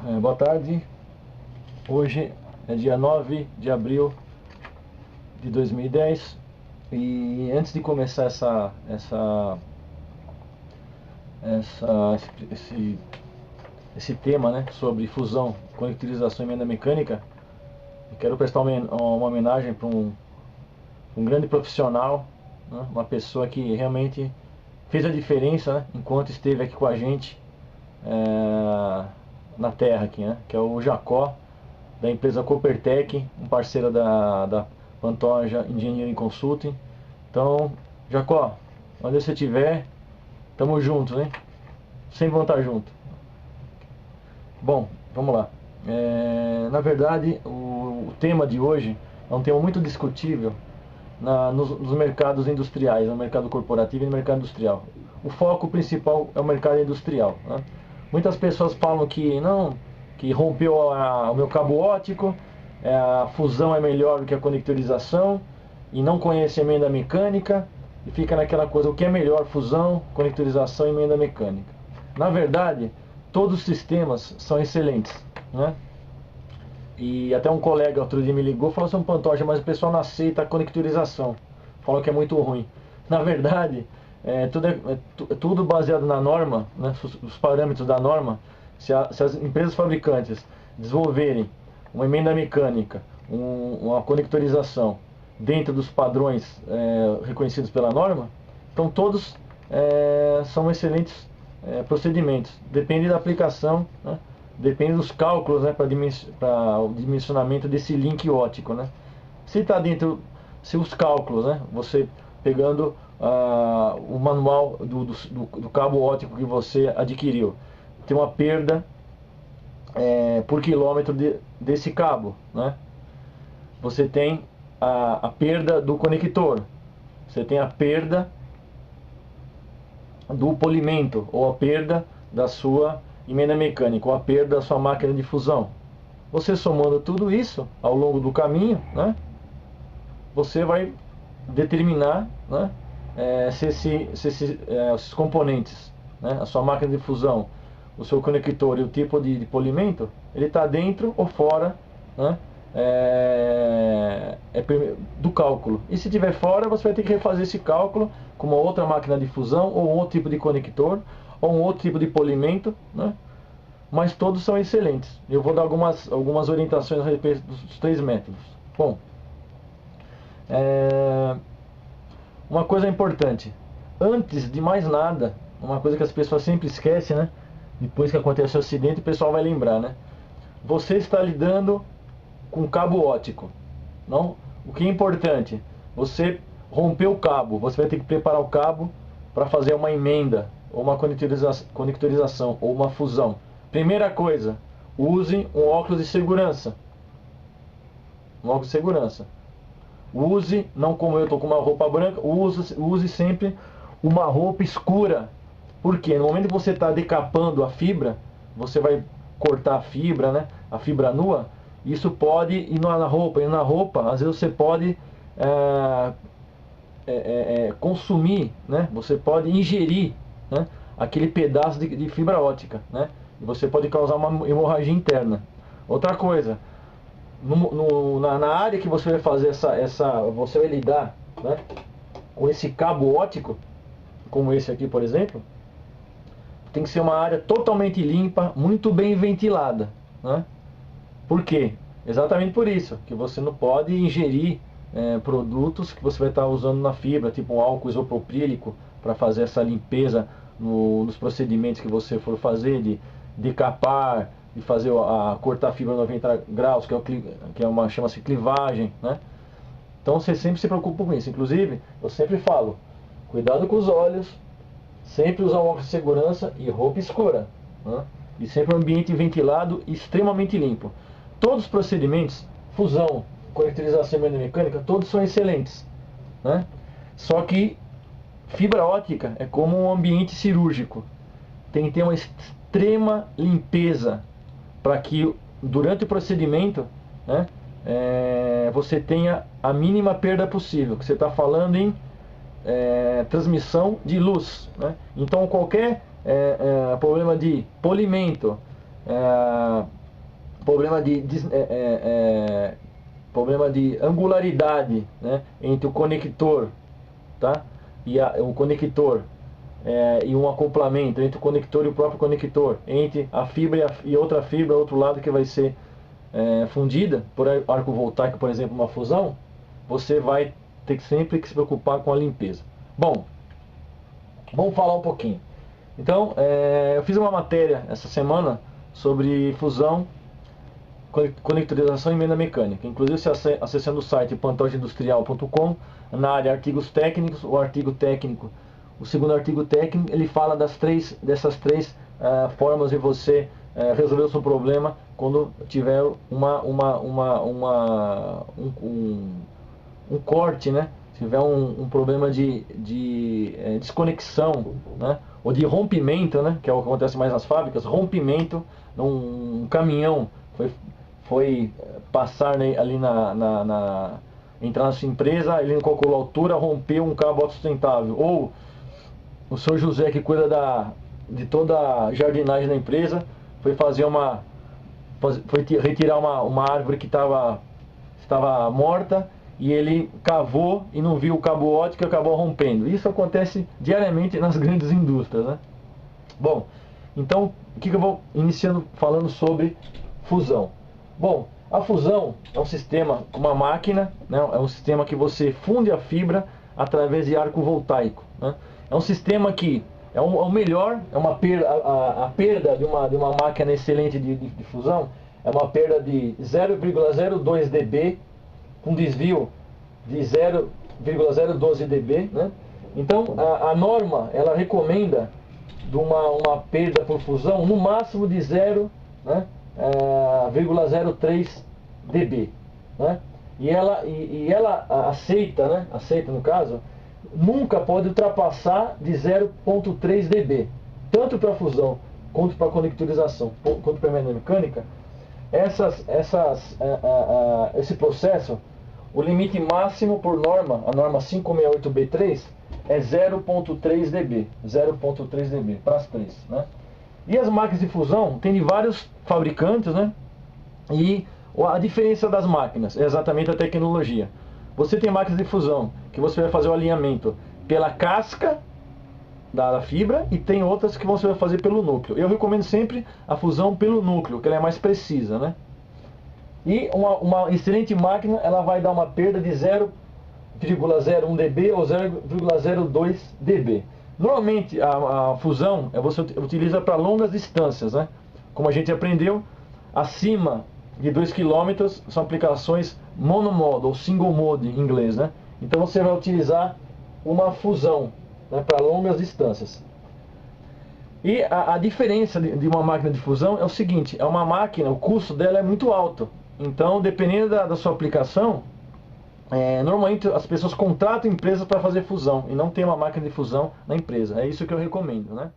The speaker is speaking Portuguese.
Boa tarde. Hoje é dia 9 de abril de 2010 e antes de começar esse tema, né, sobre fusão, conectivização e emenda mecânica, eu quero prestar uma homenagem para um grande profissional, né, uma pessoa que realmente fez a diferença, né, enquanto esteve aqui com a gente na Terra aqui, né, que é o Jacó, da empresa Coopertec, um parceiro da Pantoja Engineering Consulting. Então, Jacó, onde você estiver, tamo juntos, hein? Sempre vamos estar juntos. Bom, vamos lá. Na verdade, o tema de hoje é um tema muito discutível nos mercados industriais, no mercado corporativo e no mercado industrial. O foco principal é o mercado industrial, né? Muitas pessoas falam que não, que rompeu o meu cabo óptico, a fusão é melhor do que a conectorização, e não conhece a emenda mecânica, e fica naquela coisa, o que é melhor, fusão, conectorização e emenda mecânica. Na verdade, todos os sistemas são excelentes, né? E até um colega outro dia me ligou e falou assim, Pantoja, mas o pessoal não aceita a conectorização, falam que é muito ruim. Na verdade, tudo baseado na norma, né, os parâmetros da norma. Se as empresas fabricantes desenvolverem uma emenda mecânica, uma conectorização dentro dos padrões reconhecidos pela norma, então todos são excelentes procedimentos. Depende da aplicação, né? Depende dos cálculos, né, para o dimensionamento desse link óptico, né? Se está dentro, se os cálculos, né, você pegando o manual do cabo óptico que você adquiriu, tem uma perda por quilômetro desse cabo, né? Você tem a perda do conector, você tem a perda do polimento, ou a perda da sua emenda mecânica, ou a perda da sua máquina de fusão. Você somando tudo isso ao longo do caminho, né, você vai determinar, né, se esses componentes, né, a sua máquina de fusão, o seu conector e o tipo de polimento, ele está dentro ou fora, né, do cálculo. E se estiver fora, você vai ter que refazer esse cálculo com uma outra máquina de fusão, ou um outro tipo de conector, ou um outro tipo de polimento, né? Mas todos são excelentes. Eu vou dar algumas orientações a respeito dos três métodos. Bom, uma coisa importante, antes de mais nada, uma coisa que as pessoas sempre esquecem, né? Depois que acontece o acidente, o pessoal vai lembrar, né? Você está lidando com cabo óptico, não? O que é importante, você rompeu o cabo, você vai ter que preparar o cabo para fazer uma emenda, ou uma conectorização, ou uma fusão. Primeira coisa, use um óculos de segurança. Um óculos de segurança. Use, não como eu estou com uma roupa branca, use sempre uma roupa escura. Porque no momento que você está decapando a fibra, você vai cortar a fibra, né? A fibra nua, isso pode ir na roupa. E na roupa, às vezes você pode consumir, né? Você pode ingerir, né, aquele pedaço de fibra óptica, né? E você pode causar uma hemorragia interna. Outra coisa, na área que você vai fazer você vai lidar, né, com esse cabo óptico, como esse aqui, por exemplo, tem que ser uma área totalmente limpa, muito bem ventilada, né? Por quê? Exatamente por isso, que você não pode ingerir produtos que você vai estar usando na fibra, tipo um álcool isopropílico, para fazer essa limpeza nos procedimentos que você for fazer, de decapar, de fazer cortar a fibra 90 graus, chama-se clivagem, né? Então você sempre se preocupa com isso. Inclusive, eu sempre falo, cuidado com os olhos, sempre usar um óculos de segurança e roupa escura, né? E sempre um ambiente ventilado e extremamente limpo. Todos os procedimentos, fusão, conectorização e emenda mecânica, todos são excelentes, né? Só que fibra óptica é como um ambiente cirúrgico. Tem que ter uma extrema limpeza para que durante o procedimento, né, você tenha a mínima perda possível. Que você está falando em transmissão de luz, né? Então qualquer problema de polimento, problema problema de angularidade, né, entre o conector, tá? E o conector e um acoplamento entre o conector e o próprio conector, entre a fibra e outra fibra, outro lado que vai ser fundida por arco voltaico, por exemplo, uma fusão, você vai ter sempre que se preocupar com a limpeza. Bom, vamos falar um pouquinho. Então, eu fiz uma matéria essa semana sobre fusão, conectorização e emenda mecânica. Inclusive, acessando o site pantojaindustrial.com, na área artigos técnicos, o artigo técnico, o segundo artigo técnico, ele fala dessas três formas de você resolver o seu problema quando tiver um corte, né? Se tiver um problema de desconexão, né? Ou de rompimento, né? Que é o que acontece mais nas fábricas, rompimento num caminhão foi passar ali entrar na sua empresa, ele não calculou a altura, rompeu um cabo autossustentável. Ou o senhor José, que cuida de toda a jardinagem da empresa, foi retirar uma árvore que estava morta, e ele cavou e não viu o cabo óptico e acabou rompendo. Isso acontece diariamente nas grandes indústrias, né? Bom, então o que eu vou iniciando falando sobre fusão? Bom, a fusão é um sistema, uma máquina, né? É um sistema que você funde a fibra através de arco voltaico, né? É um sistema que é o melhor, é uma perda, a perda de uma máquina excelente de fusão é uma perda de 0,02 dB, com desvio de 0,012 dB, né? Então a norma, ela recomenda de uma perda por fusão no máximo de 0,03 dB, né? E ela aceita, né? Aceita, no caso, nunca pode ultrapassar de 0,3 dB, tanto para fusão quanto para conectorização, quanto para emenda mecânica. Esse processo, o limite máximo por norma, a norma 568B3, é 0,3 dB, 0,3 dB para as três, né? E as máquinas de fusão tem de vários fabricantes, né? E a diferença das máquinas é exatamente a tecnologia. Você tem máquinas de fusão que você vai fazer o alinhamento pela casca da fibra, e tem outras que você vai fazer pelo núcleo. Eu recomendo sempre a fusão pelo núcleo, que ela é mais precisa, né? E uma excelente máquina, ela vai dar uma perda de 0,01 dB ou 0,02 dB. Normalmente a fusão você utiliza para longas distâncias, né? Como a gente aprendeu, acima de 2 km são aplicações monomode ou single mode em inglês, né? Então você vai utilizar uma fusão, né, para longas distâncias. E a diferença de uma máquina de fusão é o seguinte: é uma máquina, o custo dela é muito alto. Então, dependendo da sua aplicação, normalmente as pessoas contratam empresas para fazer fusão e não tem uma máquina de fusão na empresa. É isso que eu recomendo, né?